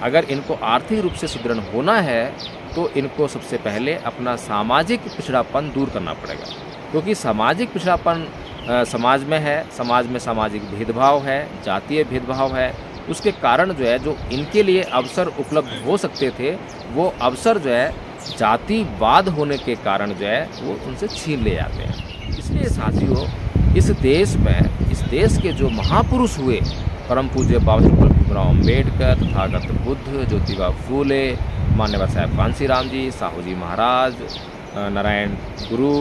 अगर इनको आर्थिक रूप से सुदृढ़ होना है तो इनको सबसे पहले अपना सामाजिक पिछड़ापन दूर करना पड़ेगा, क्योंकि सामाजिक पिछड़ापन समाज में है, समाज में सामाजिक भेदभाव है, जातीय भेदभाव है। उसके कारण जो है, जो इनके लिए अवसर उपलब्ध हो सकते थे, वो अवसर जो है जातिवाद होने के कारण जो है वो उनसे छीन ले जाते हैं। इसलिए साथियों, इस देश के जो महापुरुष हुए, परम पूज्य बाबा साहेब भीमराव अम्बेडकर, तथागत बुद्ध, ज्योतिबा फूले, मान्यवर साहब कांशीराम जी, साहू जी महाराज, नारायण गुरु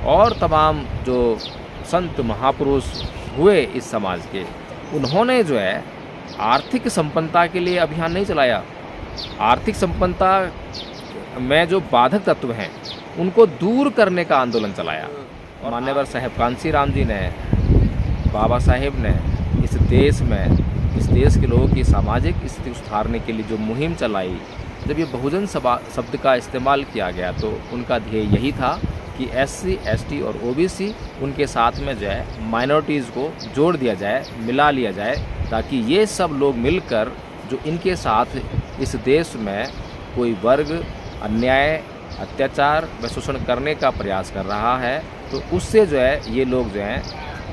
और तमाम जो संत महापुरुष हुए इस समाज के, उन्होंने जो है आर्थिक संपन्नता के लिए अभियान नहीं चलाया। आर्थिक संपन्नता में जो बाधक तत्व हैं उनको दूर करने का आंदोलन चलाया। और मान्यवर साहब कांशीराम जी ने, बाबा साहेब ने इस देश के लोगों की सामाजिक स्थिति सुधारने के लिए जो मुहिम चलाई, जब ये बहुजन शब्द का इस्तेमाल किया गया तो उनका ध्येय यही था कि SC, ST और OBC उनके साथ में जो है माइनॉरिटीज़ को जोड़ दिया जाए, मिला लिया जाए, ताकि ये सब लोग मिलकर जो इनके साथ इस देश में कोई वर्ग अन्याय, अत्याचार व शोषण करने का प्रयास कर रहा है, तो उससे जो है ये लोग जो हैं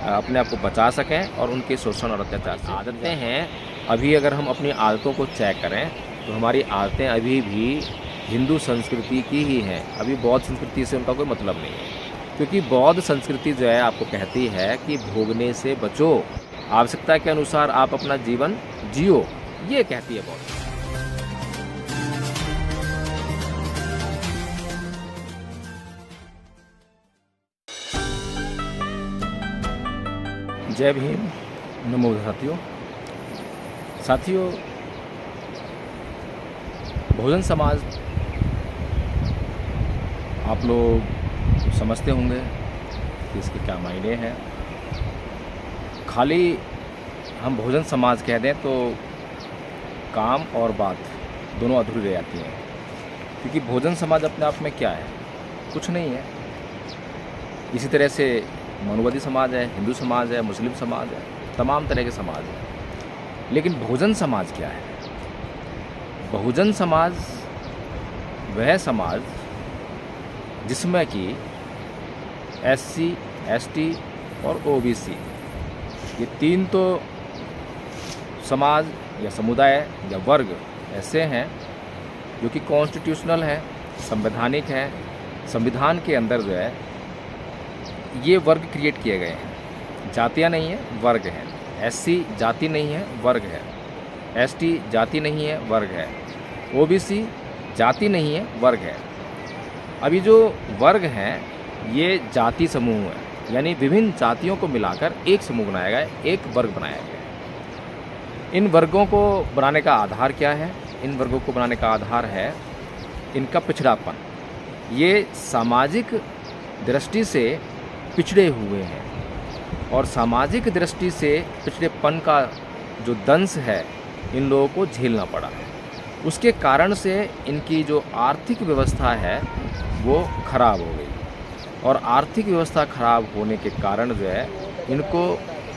अपने आप को बचा सकें और उनके शोषण और अत्याचार से। आदतें हैं, अभी अगर हम अपनी आदतों को चेक करें तो हमारी आदतें अभी भी हिंदू संस्कृति की ही हैं। अभी बौद्ध संस्कृति से उनका कोई मतलब नहीं है, क्योंकि बौद्ध संस्कृति जो है आपको कहती है कि भोगने से बचो, आवश्यकता के अनुसार आप अपना जीवन जियो, ये कहती है बौद्ध। जय भीम, नमो साथियों, बहुजन समाज आप लोग समझते होंगे कि इसके क्या मायने हैं। खाली हम बहुजन समाज कह दें तो काम और बात दोनों अधूरी रह जाती हैं, क्योंकि बहुजन समाज अपने आप में क्या है, कुछ नहीं है। इसी तरह से मनुवादी समाज है, हिंदू समाज है, मुस्लिम समाज है, तमाम तरह के समाज हैं। लेकिन बहुजन समाज क्या है? बहुजन समाज वह समाज जिसमें कि SC, ST और OBC ये तीन तो समाज या समुदाय या वर्ग ऐसे हैं जो कि कॉन्स्टिट्यूशनल है, संवैधानिक है। संविधान के अंदर जो है ये वर्ग क्रिएट किए गए हैं। जातियाँ नहीं है, वर्ग हैं। SC जाति नहीं है, वर्ग है। ST जाति नहीं है, वर्ग है। OBC जाति नहीं है, वर्ग है। अभी जो वर्ग हैं ये जाति समूह है, यानी विभिन्न जातियों को मिलाकर एक समूह बनाया गया है, एक वर्ग बनाया गया है। इन वर्गों को बनाने का आधार क्या है? इन वर्गों को बनाने का आधार है इनका पिछड़ापन। ये सामाजिक दृष्टि से पिछड़े हुए हैं और सामाजिक दृष्टि से पिछड़ेपन का जो दंश है इन लोगों को झेलना पड़ा। उसके कारण से इनकी जो आर्थिक व्यवस्था है वो खराब हो गई, और आर्थिक व्यवस्था खराब होने के कारण जो है इनको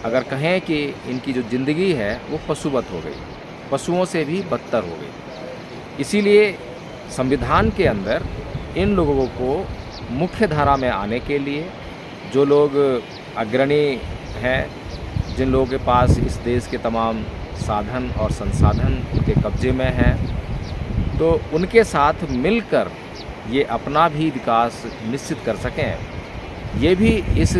अगर कहें कि इनकी जो ज़िंदगी है वो पशुवत हो गई, पशुओं से भी बदतर हो गई। इसीलिए संविधान के अंदर इन लोगों को मुख्य धारा में आने के लिए, जो लोग अग्रणी हैं, जिन लोगों के पास इस देश के तमाम साधन और संसाधन उनके कब्जे में हैं, तो उनके साथ मिलकर ये अपना भी विकास निश्चित कर सकें, ये भी इस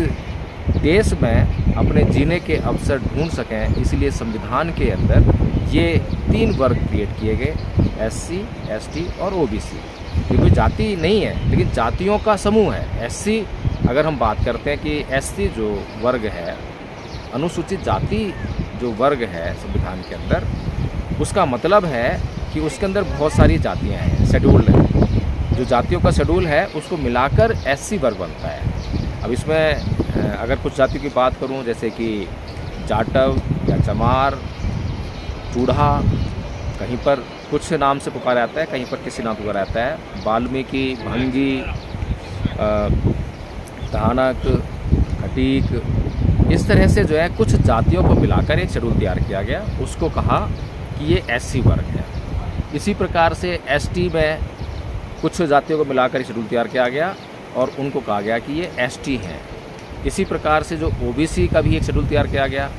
देश में अपने जीने के अवसर ढूंढ सकें। इसलिए संविधान के अंदर ये तीन वर्ग क्रिएट किए गए, SC, ST और OBC। ये कोई जाति नहीं है, लेकिन जातियों का समूह है। SC अगर हम बात करते हैं कि SC जो वर्ग है, अनुसूचित जाति जो वर्ग है संविधान के अंदर, उसका मतलब है कि उसके अंदर बहुत सारी जातियां हैं, शेड्यूल्ड है। जो जातियों का शेड्यूल है उसको मिलाकर SC वर्ग बनता है। अब इसमें अगर कुछ जातियों की बात करूं, जैसे कि जाटव या चमार, चूढ़ा, कहीं पर कुछ नाम से पुकारा जाता है, कहीं पर किसी नाम पुकारा जाता है, वाल्मीकि, भंगी, धानक, खटीक, इस तरह से जो है कुछ जातियों को मिलाकर एक शेड्यूल तैयार किया गया। उसको कहा कि ये SC वर्ग है। इसी प्रकार से एसटी में कुछ जातियों को मिलाकर शेड्यूल तैयार किया गया और उनको कहा गया कि ये एसटी हैं। इसी प्रकार से जो ओबीसी का भी एक शेड्यूल तैयार किया गया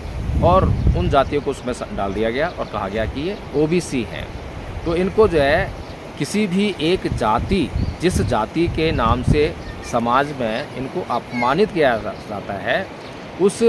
और उन जातियों को उसमें डाल दिया गया और कहा गया कि ये ओबीसी हैं। तो इनको जो है किसी भी एक जाति, जिस जाति के नाम से समाज में इनको अपमानित किया जाता है, उस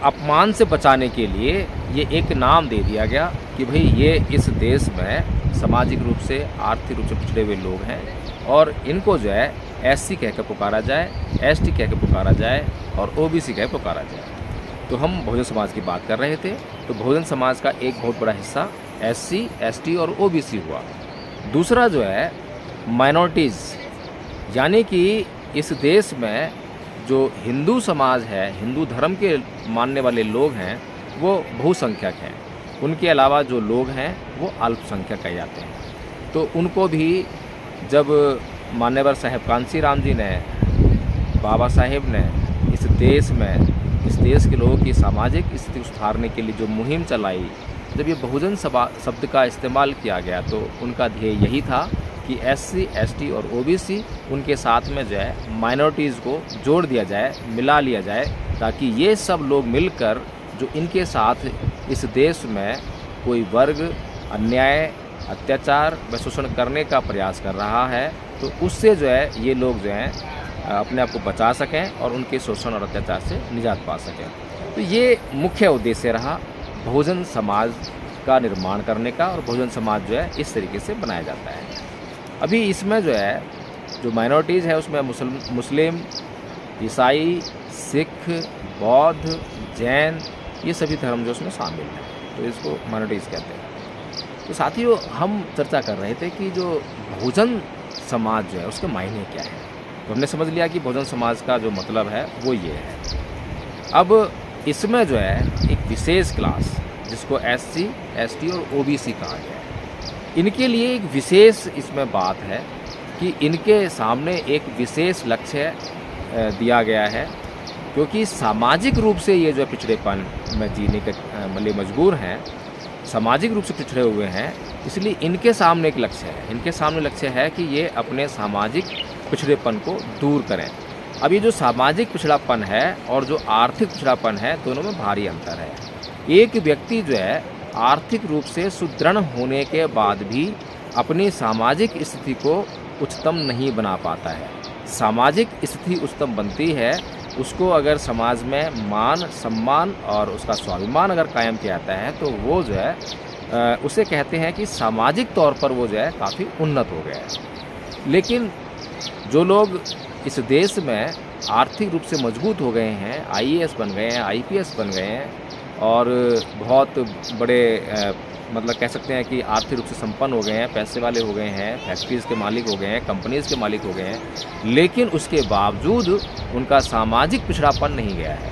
अपमान से बचाने के लिए ये एक नाम दे दिया गया कि भाई ये इस देश में सामाजिक रूप से, आर्थिक रूप से पिछड़े हुए लोग हैं और इनको जो है एससी कह कर पुकारा जाए, एसटी कह कर पुकारा जाए और ओबीसी कह पुकारा जाए। तो हम बहुजन समाज की बात कर रहे थे। तो बहुजन समाज का एक बहुत बड़ा हिस्सा एससी, एसटी और ओबीसी हुआ। दूसरा जो है माइनॉरिटीज़, यानी कि इस देश में जो हिंदू समाज है, हिंदू धर्म के मानने वाले लोग हैं, वो बहुसंख्यक हैं। उनके अलावा जो लोग हैं वो अल्पसंख्यक कहे जाते हैं। तो उनको भी जब मान्यवर साहेब कांसी राम जी ने, बाबा साहेब ने इस देश में, इस देश के लोगों की सामाजिक स्थिति सुधारने के लिए जो मुहिम चलाई, जब ये बहुजन शब्द का इस्तेमाल किया गया तो उनका ध्येय यही था कि एससी, एसटी और ओबीसी, उनके साथ में जो है माइनॉरिटीज़ को जोड़ दिया जाए, मिला लिया जाए, ताकि ये सब लोग मिलकर जो इनके साथ इस देश में कोई वर्ग अन्याय, अत्याचार व शोषण करने का प्रयास कर रहा है, तो उससे जो है ये लोग जो हैं अपने आप को बचा सकें और उनके शोषण और अत्याचार से निजात पा सकें। तो ये मुख्य उद्देश्य रहा बहुजन समाज का निर्माण करने का, और बहुजन समाज जो है इस तरीके से बनाया जाता है। अभी इसमें जो है जो माइनॉरिटीज़ है उसमें मुस्लिम, ईसाई, सिख, बौद्ध, जैन, ये सभी धर्म जो उसमें शामिल हैं, तो इसको माइनॉरिटीज़ कहते हैं। तो साथियों, हम चर्चा कर रहे थे कि जो बहुजन समाज जो है उसके मायने क्या है। तो हमने समझ लिया कि बहुजन समाज का जो मतलब है वो ये है। अब इसमें जो है एक विशेष क्लास, जिसको एससी, एसटी और ओबीसी कहा गया है, इनके लिए एक विशेष इसमें बात है कि इनके सामने एक विशेष लक्ष्य दिया गया है, क्योंकि सामाजिक रूप से ये जो पिछड़ेपन में जीने के लिए मजबूर हैं, सामाजिक रूप से पिछड़े हुए हैं, इसलिए इनके सामने एक लक्ष्य है। इनके सामने लक्ष्य है कि ये अपने सामाजिक पिछड़ेपन को दूर करें। अब ये जो सामाजिक पिछड़ापन है और जो आर्थिक पिछड़ापन है, दोनों में भारी अंतर है। एक व्यक्ति जो है आर्थिक रूप से सुदृढ़ होने के बाद भी अपनी सामाजिक स्थिति को उच्चतम नहीं बना पाता है। सामाजिक स्थिति उच्चतम बनती है उसको अगर समाज में मान, सम्मान और उसका स्वाभिमान अगर कायम किया जाता है, तो वो जो है उसे कहते हैं कि सामाजिक तौर पर वो जो है काफ़ी उन्नत हो गया है। लेकिन जो लोग इस देश में आर्थिक रूप से मजबूत हो गए हैं, आईएएस बन गए हैं, आईपीएस बन गए हैं और बहुत बड़े मतलब कह सकते हैं कि आर्थिक रूप से संपन्न हो गए हैं, पैसे वाले हो गए हैं, फैक्ट्रीज़ के मालिक हो गए हैं, कंपनीज़ के मालिक हो गए हैं, लेकिन उसके बावजूद उनका सामाजिक पिछड़ापन नहीं गया है।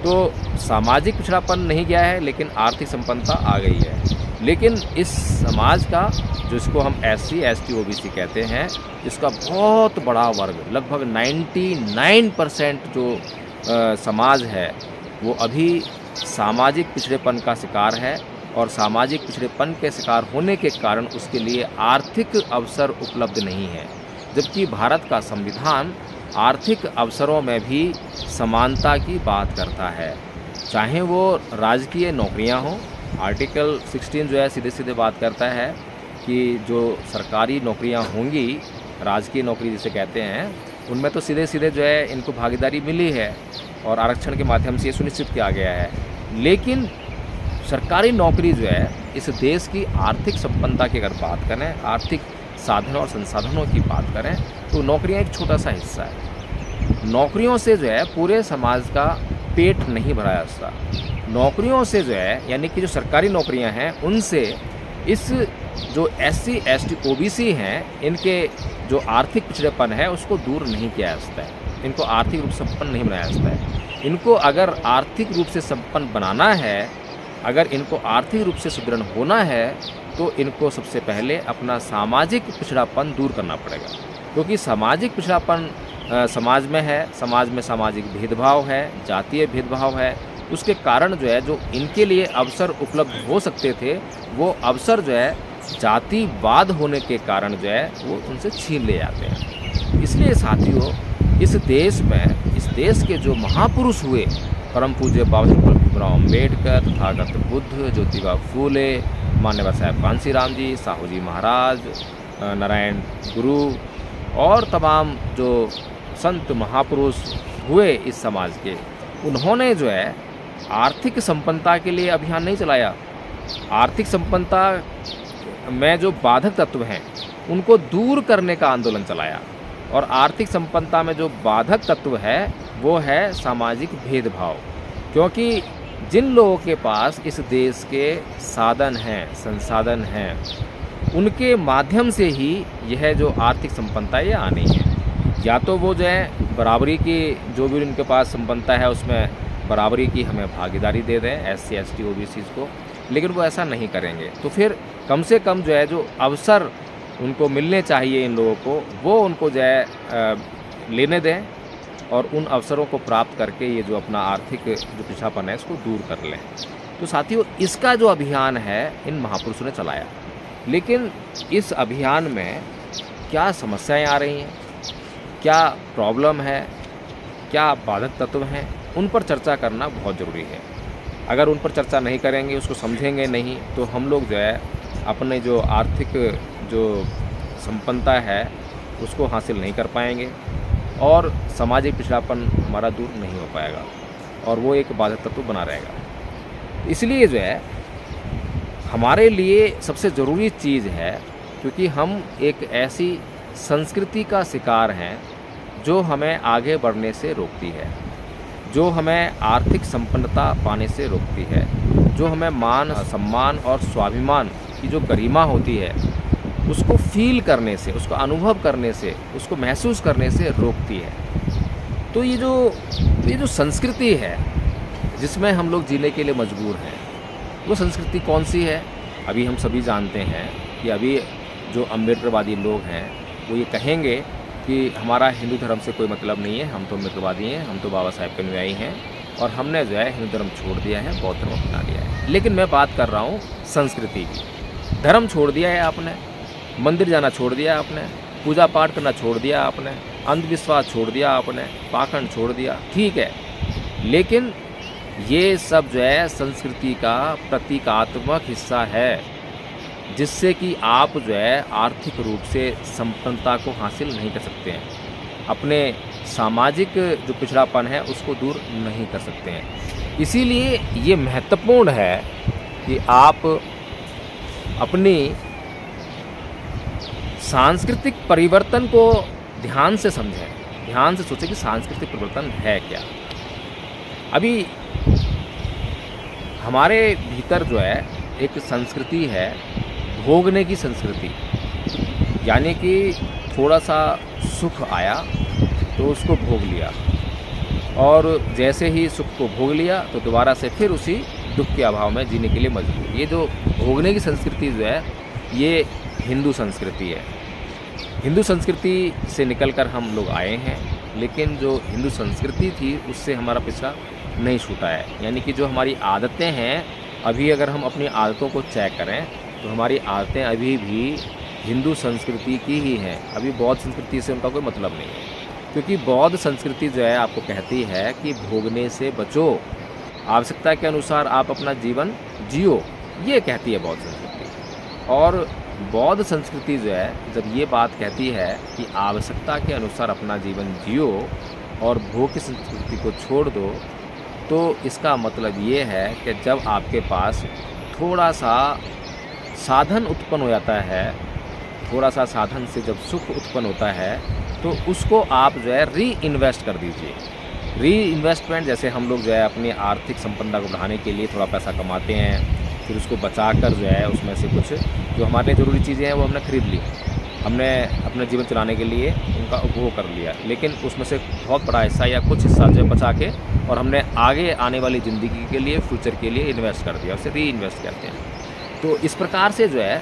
तो सामाजिक पिछड़ापन नहीं गया है, लेकिन आर्थिक संपन्नता आ गई है। लेकिन इस समाज का, जिसको हम एससी, एसटी, ओबीसी कहते हैं, इसका बहुत बड़ा वर्ग, लगभग 99% जो समाज है वो अभी सामाजिक पिछड़ेपन का शिकार है, और सामाजिक पिछड़ेपन के शिकार होने के कारण उसके लिए आर्थिक अवसर उपलब्ध नहीं है। जबकि भारत का संविधान आर्थिक अवसरों में भी समानता की बात करता है, चाहे वो राजकीय नौकरियां हों। आर्टिकल 16 जो है सीधे सीधे बात करता है कि जो सरकारी नौकरियां होंगी, राजकीय नौकरी जिसे कहते हैं, उनमें तो सीधे सीधे जो है इनको भागीदारी मिली है और आरक्षण के माध्यम से ये सुनिश्चित किया गया है। लेकिन सरकारी नौकरी जो है इस देश की आर्थिक संपन्नता की अगर बात करें, आर्थिक साधनों और संसाधनों की बात करें, तो नौकरियां एक छोटा सा हिस्सा है। नौकरियों से जो है पूरे समाज का पेट नहीं भरा जाता। नौकरियों से जो है, यानी कि जो सरकारी नौकरियां हैं, उनसे इस जो एससी, एसटी, ओबीसी हैं, इनके जो आर्थिक पिछड़ेपन है उसको दूर नहीं किया जा सकता है। इनको आर्थिक रूप से संपन्न नहीं बनाया जा सकता है। इनको अगर आर्थिक रूप से संपन्न बनाना है, अगर इनको आर्थिक रूप से सुदृढ़ होना है, तो इनको सबसे पहले अपना सामाजिक पिछड़ापन दूर करना पड़ेगा। क्योंकि सामाजिक पिछड़ापन समाज में है, समाज में सामाजिक भेदभाव है, जातीय भेदभाव है, उसके कारण जो है जो इनके लिए अवसर उपलब्ध हो सकते थे, वो अवसर जो है जातिवाद होने के कारण जो है वो उनसे छीन ले जाते हैं। इसलिए साथियों, इस देश के जो महापुरुष हुए, परम पूज्य बाबा साहेब भीमराव अम्बेडकर, तथागत बुद्ध, ज्योतिबा फूले, मान्यवर साहब कांसीराम जी, साहू जी महाराज, नारायण गुरु और तमाम जो संत महापुरुष हुए इस समाज के, उन्होंने जो है आर्थिक संपन्नता के लिए अभियान नहीं चलाया। आर्थिक संपन्नता में जो बाधक तत्व हैं उनको दूर करने का आंदोलन चलाया। और आर्थिक संपन्नता में जो बाधक तत्व है वो है सामाजिक भेदभाव, क्योंकि जिन लोगों के पास इस देश के साधन हैं, संसाधन हैं, उनके माध्यम से ही यह जो आर्थिक संपन्नता ये आनी है। या तो वो जो है बराबरी की जो भी उनके पास संपन्नता है उसमें बराबरी की हमें भागीदारी दे दें SC ST OBC को, लेकिन वो ऐसा नहीं करेंगे। तो फिर कम से कम जो है जो अवसर उनको मिलने चाहिए इन लोगों को, वो उनको जो है लेने दें और उन अवसरों को प्राप्त करके ये जो अपना आर्थिक जो पिछड़ापन है इसको दूर कर लें। तो साथियों, इसका जो अभियान है इन महापुरुषों ने चलाया, लेकिन इस अभियान में क्या समस्याएं आ रही हैं, क्या प्रॉब्लम है, क्या बाधक तत्व हैं, उन पर चर्चा करना बहुत ज़रूरी है। अगर उन पर चर्चा नहीं करेंगे, उसको समझेंगे नहीं, तो हम लोग जो है अपने जो आर्थिक जो संपन्नता है उसको हासिल नहीं कर पाएंगे और सामाजिक पिछड़ापन हमारा दूर नहीं हो पाएगा और वो एक बाधक तत्व बना रहेगा। इसलिए जो है हमारे लिए सबसे ज़रूरी चीज़ है, क्योंकि हम एक ऐसी संस्कृति का शिकार हैं जो हमें आगे बढ़ने से रोकती है, जो हमें आर्थिक संपन्नता पाने से रोकती है, जो हमें मान सम्मान और स्वाभिमान की जो गरिमा होती है उसको फील करने से, उसको अनुभव करने से, उसको महसूस करने से रोकती है। तो ये जो संस्कृति है जिसमें हम लोग जीने के लिए मजबूर हैं, वो संस्कृति कौन सी है? अभी हम सभी जानते हैं कि अभी जो अम्बेडकरवादी लोग हैं वो ये कहेंगे कि हमारा हिंदू धर्म से कोई मतलब नहीं है, हम तो अम्बेडकरवादी हैं, हम तो बाबा साहेब के अनुयायी हैं और हमने जो है हिंदू धर्म छोड़ दिया है, बौद्ध धर्म अपना लिया है। लेकिन मैं बात कर रहा हूँ संस्कृति की। धर्म छोड़ दिया है आपने, मंदिर जाना छोड़ दिया आपने, पूजा पाठ करना छोड़ दिया आपने, अंधविश्वास छोड़ दिया आपने, पाखंड छोड़ दिया, ठीक है, लेकिन ये सब जो है संस्कृति का प्रतीकात्मक हिस्सा है जिससे कि आप जो है आर्थिक रूप से संपन्नता को हासिल नहीं कर सकते हैं, अपने सामाजिक जो पिछड़ापन है उसको दूर नहीं कर सकते हैं। इसीलिए ये महत्वपूर्ण है कि आप अपनी सांस्कृतिक परिवर्तन को ध्यान से समझें, ध्यान से सोचें कि सांस्कृतिक परिवर्तन है क्या। अभी हमारे भीतर जो है एक संस्कृति है भोगने की संस्कृति, यानी कि थोड़ा सा सुख आया तो उसको भोग लिया और जैसे ही सुख को भोग लिया तो दोबारा से फिर उसी दुख के अभाव में जीने के लिए मजबूर। ये जो भोगने की संस्कृति जो है ये हिंदू संस्कृति है। हिंदू संस्कृति से निकलकर हम लोग आए हैं, लेकिन जो हिंदू संस्कृति थी उससे हमारा पिछड़ा नहीं छूटा है। यानी कि जो हमारी आदतें हैं, अभी अगर हम अपनी आदतों को चेक करें तो हमारी आदतें अभी भी हिंदू संस्कृति की ही हैं। अभी बौद्ध संस्कृति से उनका कोई मतलब नहीं है, क्योंकि बौद्ध संस्कृति जो है आपको कहती है कि भोगने से बचो, आवश्यकता के अनुसार आप अपना जीवन जियो, ये कहती है बौद्ध संस्कृति। और बौद्ध संस्कृति जो है जब ये बात कहती है कि आवश्यकता के अनुसार अपना जीवन जियो और भोग की संस्कृति को छोड़ दो, तो इसका मतलब ये है कि जब आपके पास थोड़ा सा साधन उत्पन्न हो जाता है, थोड़ा सा साधन से जब सुख उत्पन्न होता है तो उसको आप जो है री इन्वेस्ट कर दीजिए। री इन्वेस्टमेंट जैसे हम लोग जो है अपनी आर्थिक संपन्नता को बढ़ाने के लिए थोड़ा पैसा कमाते हैं, फिर उसको बचा कर जो है उसमें से कुछ जो हमारे लिए ज़रूरी चीज़ें हैं वो हमने ख़रीद ली, हमने अपना जीवन चलाने के लिए उनका उपभोग कर लिया, लेकिन उसमें से बहुत बड़ा हिस्सा या कुछ हिस्सा जो है बचा के और हमने आगे आने वाली ज़िंदगी के लिए, फ्यूचर के लिए इन्वेस्ट कर दिया, उसे री इन्वेस्ट करते हैं। तो इस प्रकार से जो है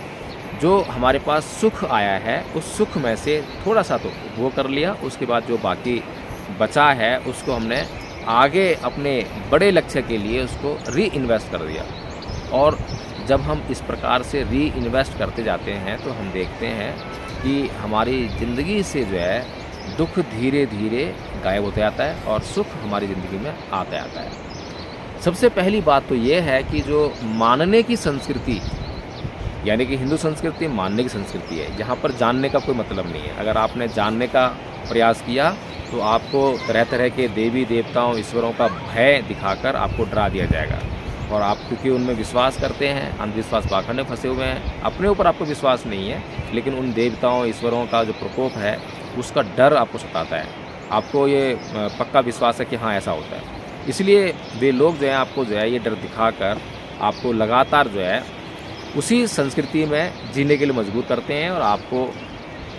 जो हमारे पास सुख आया है उस सुख में से थोड़ा सा तो उपभोग कर लिया, उसके बाद जो बाकी बचा है उसको हमने आगे अपने बड़े लक्ष्य के लिए उसको री इन्वेस्ट कर दिया। और जब हम इस प्रकार से री इन्वेस्ट करते जाते हैं तो हम देखते हैं कि हमारी ज़िंदगी से जो है दुख धीरे धीरे गायब होता जाता है और सुख हमारी ज़िंदगी में आता जाता है। सबसे पहली बात तो ये है कि जो मानने की संस्कृति, यानी कि हिंदू संस्कृति मानने की संस्कृति है, यहाँ पर जानने का कोई मतलब नहीं है। अगर आपने जानने का प्रयास किया तो आपको तरह तरह के देवी देवताओं ईश्वरों का भय दिखाकर आपको डरा दिया जाएगा, और आप क्योंकि उनमें विश्वास करते हैं, अंधविश्वास पाखंड में फंसे हुए हैं, अपने ऊपर आपको विश्वास नहीं है, लेकिन उन देवताओं ईश्वरों का जो प्रकोप है उसका डर आपको सताता है। आपको ये पक्का विश्वास है कि हाँ ऐसा होता है, इसलिए वे लोग जो है आपको जो है ये डर दिखाकर आपको लगातार जो है उसी संस्कृति में जीने के लिए मजबूर करते हैं और आपको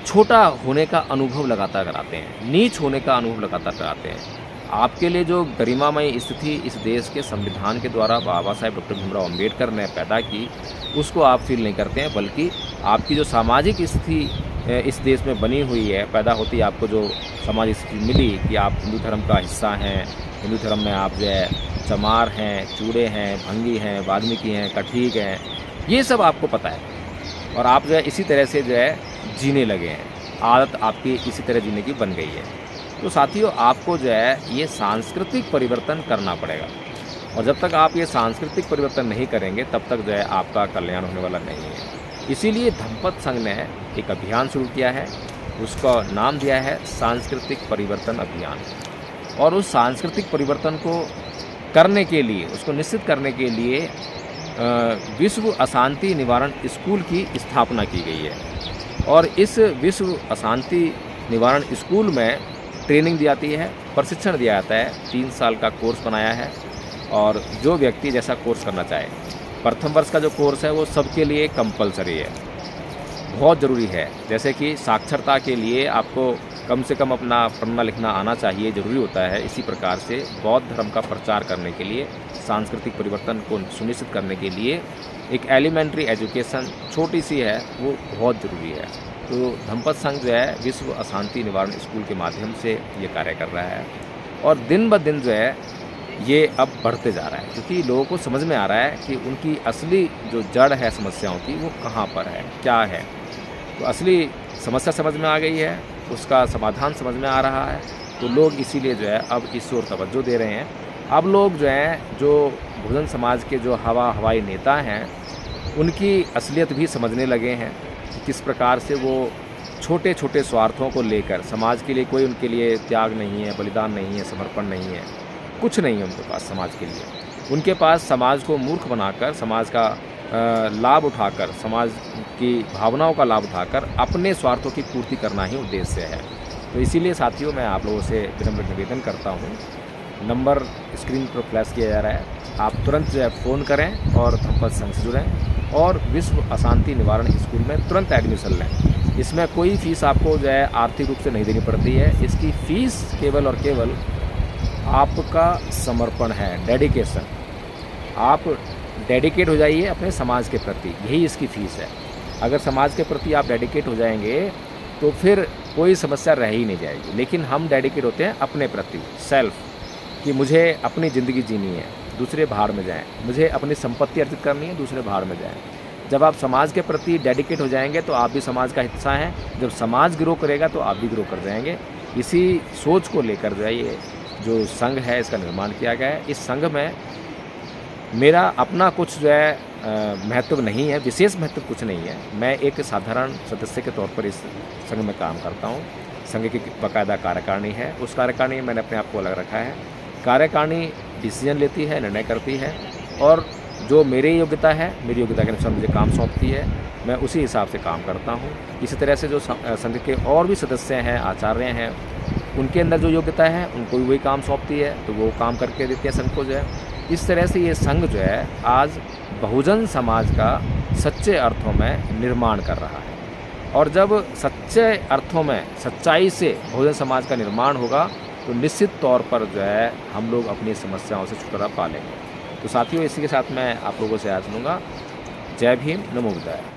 छोटा होने का अनुभव लगातार कराते हैं, नीच होने का अनुभव लगातार कराते हैं। आपके लिए जो गरिमामय स्थिति इस देश के संविधान के द्वारा बाबा साहेब डॉक्टर भीमराव अम्बेडकर ने पैदा की, उसको आप फील नहीं करते हैं, बल्कि आपकी जो सामाजिक स्थिति इस देश में बनी हुई है, पैदा होती है आपको जो सामाजिक स्थिति मिली कि आप हिंदू धर्म का हिस्सा हैं, हिंदू धर्म में आप जो है चमार हैं, चूड़े हैं, भंगी हैं, वाल्मीकि हैं, कठीक हैं, ये सब आपको पता है और आप जो है इसी तरह से जो है जीने लगे हैं, आदत आपकी इसी तरह जीने की बन गई है। तो साथियों, आपको जो है ये सांस्कृतिक परिवर्तन करना पड़ेगा, और जब तक आप ये सांस्कृतिक परिवर्तन नहीं करेंगे तब तक जो है आपका कल्याण होने वाला नहीं है। इसीलिए धम्मपद संघ ने एक अभियान शुरू किया है, उसका नाम दिया है सांस्कृतिक परिवर्तन अभियान, और उस सांस्कृतिक परिवर्तन को करने के लिए, उसको निश्चित करने के लिए विश्व अशांति निवारण स्कूल की स्थापना की गई है। और इस विश्व अशांति निवारण स्कूल में ट्रेनिंग दी जाती है, प्रशिक्षण दिया जाता है, 3 साल का कोर्स बनाया है, और जो व्यक्ति जैसा कोर्स करना चाहे, प्रथम वर्ष का जो कोर्स है वो सबके लिए कंपलसरी है, बहुत ज़रूरी है। जैसे कि साक्षरता के लिए आपको कम से कम अपना पढ़ना लिखना आना चाहिए, ज़रूरी होता है, इसी प्रकार से बौद्ध धर्म का प्रचार करने के लिए, सांस्कृतिक परिवर्तन को सुनिश्चित करने के लिए एक एलिमेंट्री एजुकेशन छोटी सी है वो बहुत ज़रूरी है। तो धम्मपद संघ जो है विश्व अशांति निवारण स्कूल के माध्यम से ये कार्य कर रहा है, और दिन ब दिन जो है ये अब बढ़ते जा रहा है, क्योंकि लोगों को समझ में आ रहा है कि उनकी असली जो जड़ है समस्याओं की वो कहाँ पर है, क्या है। तो असली समस्या समझ में आ गई है, उसका समाधान समझ में आ रहा है, तो लोग इसीलिए जो है अब इस ओर तवज्जो दे रहे हैं। अब लोग जो हैं, जो बहुजन समाज के जो हवाई नेता हैं, उनकी असलियत भी समझने लगे हैं कि किस प्रकार से वो छोटे छोटे स्वार्थों को लेकर, समाज के लिए कोई उनके लिए त्याग नहीं है, बलिदान नहीं है, समर्पण नहीं है, कुछ नहीं है उनके पास समाज के लिए। उनके पास समाज को मूर्ख बनाकर, समाज का लाभ उठाकर, समाज की भावनाओं का लाभ उठाकर अपने स्वार्थों की पूर्ति करना ही उद्देश्य है। तो इसीलिए साथियों, मैं आप लोगों से विनम्र निवेदन करता हूँ, नंबर स्क्रीन पर फ्लैश किया जा रहा है, आप तुरंत जो है फ़ोन करें और धम्मपद संघ से जुड़ें और विश्व अशांति निवारण स्कूल में तुरंत एडमिशन लें। इसमें कोई फ़ीस आपको जो है आर्थिक रूप से नहीं देनी पड़ती है, इसकी फ़ीस केवल और केवल आपका समर्पण है, डेडिकेशन। आप डेडिकेट हो जाइए अपने समाज के प्रति, यही इसकी फ़ीस है। अगर समाज के प्रति आप डेडिकेट हो जाएंगे तो फिर कोई समस्या रह ही नहीं जाएगी। लेकिन हम डेडिकेट होते हैं अपने प्रति, सेल्फ, कि मुझे अपनी ज़िंदगी जीनी है, दूसरे भाड़ में जाएं, मुझे अपनी संपत्ति अर्जित करनी है, दूसरे भाड़ में जाएं। जब आप समाज के प्रति डेडिकेट हो जाएंगे तो आप भी समाज का हिस्सा हैं, जब समाज ग्रो करेगा तो आप भी ग्रो कर जाएंगे। इसी सोच को लेकर जो है ये जो संघ है इसका निर्माण किया गया है। इस संघ में मेरा अपना कुछ जो है महत्व नहीं है, विशेष महत्व कुछ नहीं है। मैं एक साधारण सदस्य के तौर पर इस संघ में काम करता हूँ। संघ की बाकायदा कार्यकारिणी है, उस कार्यकारिणी में मैंने अपने आप को अलग रखा है। कार्यकारिणी डिसीजन लेती है, निर्णय करती है, और जो मेरी योग्यता है, मेरी योग्यता के अनुसार मुझे काम सौंपती है, मैं उसी हिसाब से काम करता हूँ। इसी तरह से जो संघ के और भी सदस्य हैं, आचार्य हैं, उनके अंदर जो योग्यता है उनको भी वही काम सौंपती है, तो वो काम करके देते हैं संघ को जो है। इस तरह से ये संघ जो है आज बहुजन समाज का सच्चे अर्थों में निर्माण कर रहा है, और जब सच्चे अर्थों में सच्चाई से बहुजन समाज का निर्माण होगा तो निश्चित तौर पर जो है हम लोग अपनी समस्याओं से छुटकारा पा लेंगे। तो साथियों, इसी के साथ मैं आप लोगों से आज सुनूंगा। जय भीम, नमो बुद्धाय।